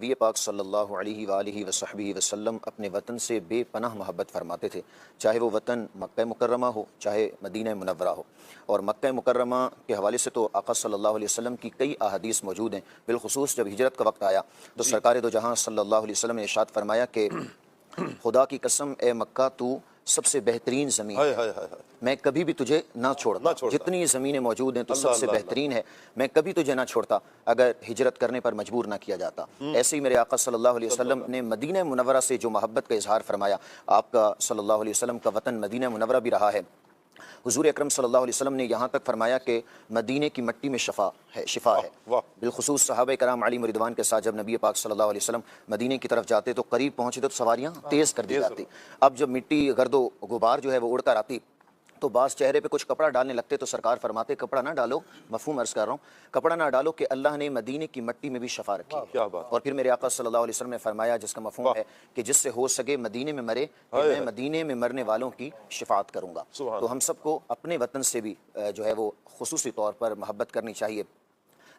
نبی پاک صلی اللہ علیہ وآلہ وصحبہ وسلم اپنے وطن سے بے پناہ محبت فرماتے تھے، چاہے وہ وطن مکہ مکرمہ ہو چاہے مدینہ منورہ ہو۔ اور مکہ مکرمہ کے حوالے سے تو آقا صلی اللہ علیہ وسلم کی کئی احادیث موجود ہیں، بالخصوص جب ہجرت کا وقت آیا تو سرکار دو جہاں صلی اللہ علیہ وسلم نے ارشاد فرمایا کہ خدا کی قسم اے مکہ تو سب سے بہترین زمین ہے، میں کبھی بھی تجھے نہ چھوڑتا، جتنی زمینیں موجود ہیں تو سب سے بہترین ہے، میں کبھی تجھے نہ چھوڑتا اگر ہجرت کرنے پر مجبور نہ کیا جاتا۔ ایسے ہی میرے آقا صلی اللہ علیہ وسلم نے مدینہ منورہ سے جو محبت کا اظہار فرمایا، آپ کا صلی اللہ علیہ وسلم کا وطن مدینہ منورہ بھی رہا ہے۔ حضور اکرم صلی اللہ علیہ وسلم نے یہاں تک فرمایا کہ مدینے کی مٹی میں شفا ہے، بالخصوص صحابہ کرام علی رضوان کے ساتھ جب نبی پاک صلی اللہ علیہ وسلم مدینے کی طرف جاتے تو قریب پہنچے تو سواریاں تیز کر دی جاتی۔ اب جب مٹی گرد و غبار جو ہے وہ اڑ کر آتی تو بعض چہرے پہ کچھ کپڑا ڈالنے لگتے تو سرکار فرماتے کپڑا نہ ڈالو، مفہوم عرض کر رہا ہوں، کپڑا نہ ڈالو کہ اللہ نے مدینے کی مٹی میں بھی شفا رکھی ہے۔ اور پھر میرے آقا صلی اللہ علیہ وسلم نے فرمایا جس کا مفہوم ہے کہ جس سے ہو سکے مدینے میں مرے، میں مدینے میں مرنے والوں کی شفاعت کروں گا۔ تو ہم سب کو اپنے وطن سے بھی جو ہے وہ خصوصی طور پر محبت کرنی چاہیے،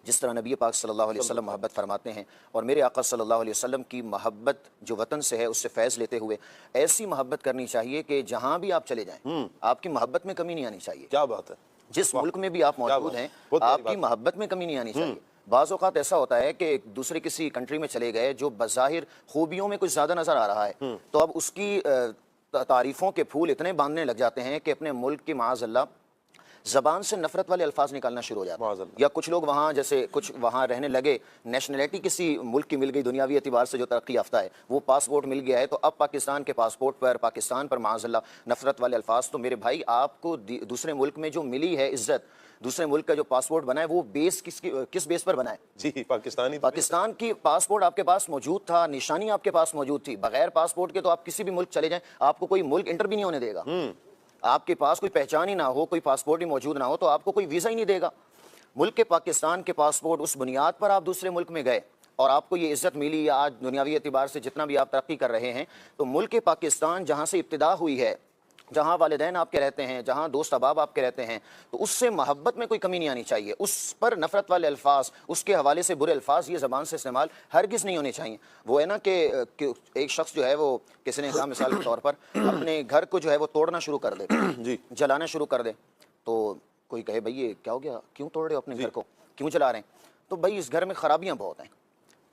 جس طرح نبی پاک صلی اللہ علیہ وسلم محبت فرماتے ہیں۔ اور میرے آقا صلی اللہ علیہ وسلم کی محبت جو وطن سے ہے اس سے فیض لیتے ہوئے ایسی محبت کرنی چاہیے کہ جہاں بھی آپ چلے جائیں آپ کی محبت میں کمی نہیں آنی چاہیے۔ کیا بات ہے، جس ملک میں بھی آپ موجود ہیں آپ کی محبت میں کمی نہیں آنی چاہیے۔ بعض اوقات ایسا ہوتا ہے کہ دوسرے کسی کنٹری میں چلے گئے جو بظاہر خوبیوں میں کچھ زیادہ نظر آ رہا ہے تو اب اس کی تعریفوں کے پھول اتنے باندھنے لگ جاتے ہیں کہ اپنے ملک کی معاذ اللہ زبان سے نفرت والے الفاظ نکالنا شروع ہو جاتے ہیں۔ یا کچھ لوگ وہاں جیسے کچھ وہاں رہنے لگے، نیشنلٹی کسی ملک کی مل گئی دنیاوی اعتبار سے جو ترقی یافتہ ہے، وہ پاسپورٹ مل گیا ہے تو اب پاکستان کے پاسپورٹ پر پاکستان پر معاذ اللہ نفرت والے الفاظ۔ تو میرے بھائی آپ کو دوسرے ملک میں جو ملی ہے عزت، دوسرے ملک کا جو پاسپورٹ بنا ہے وہ بیس کس بیس پر بنا ہے؟ جی پاکستان کی پاسپورٹ آپ کے پاس موجود تھا، نشانی آپ کے پاس موجود تھی، بغیر پاسپورٹ کے تو آپ کسی بھی ملک چلے جائیں آپ کو کوئی ملک انٹر بھی نہیں ہونے دے گا۔ آپ کے پاس کوئی پہچان ہی نہ ہو، کوئی پاسپورٹ ہی موجود نہ ہو تو آپ کو کوئی ویزا ہی نہیں دے گا۔ ملک کے پاکستان کے پاسپورٹ اس بنیاد پر آپ دوسرے ملک میں گئے اور آپ کو یہ عزت ملی، یا آج دنیاوی اعتبار سے جتنا بھی آپ ترقی کر رہے ہیں تو ملک پاکستان جہاں سے ابتدا ہوئی ہے، جہاں والدین آپ کے رہتے ہیں، جہاں دوست احباب آپ کے رہتے ہیں، تو اس سے محبت میں کوئی کمی نہیں آنی چاہیے۔ اس پر نفرت والے الفاظ، اس کے حوالے سے برے الفاظ یہ زبان سے استعمال ہرگز نہیں ہونے چاہیے۔ وہ ہے نا کہ ایک شخص جو ہے وہ کسی نے کہا مثال کے طور پر اپنے گھر کو جو ہے وہ توڑنا شروع کر دے، جلانا شروع کر دے، تو کوئی کہے بھائی یہ کیا ہو گیا، کیوں توڑ رہے ہو اپنے گھر کو، کیوں جلا رہے ہیں؟ تو بھائی اس گھر میں خرابیاں بہت ہیں،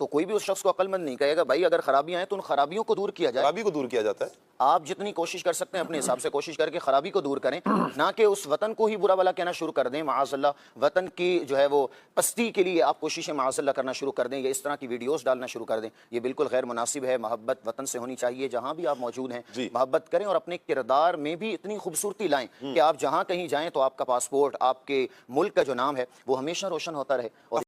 تو کوئی بھی اس شخص کو عقل مند نہیں کہے گا بھائی اگر خرابیاں ہیں تو ان خرابیوں کو دور کیا جائے۔ خرابی کو دور کیا جاتا ہے، آپ جتنی کوشش کر سکتے ہیں اپنے حساب سے کوشش کر کے خرابی کو دور کریں، نہ کہ اس وطن کو ہی برا بھلا کہنا شروع کر دیں، معاذ اللہ وطن کی جو ہے وہ پستی کے لیے آپ کوششیں معاذ اللہ کرنا شروع کر دیں یا اس طرح کی ویڈیوز ڈالنا شروع کر دیں، یہ بالکل غیر مناسب ہے۔ محبت وطن سے ہونی چاہیے، جہاں بھی آپ موجود ہیں محبت کریں اور اپنے کردار میں بھی اتنی خوبصورتی لائیں کہ آپ جہاں کہیں جائیں تو آپ کا پاسپورٹ، آپ کے ملک کا جو نام ہے وہ ہمیشہ روشن ہوتا رہے۔ اور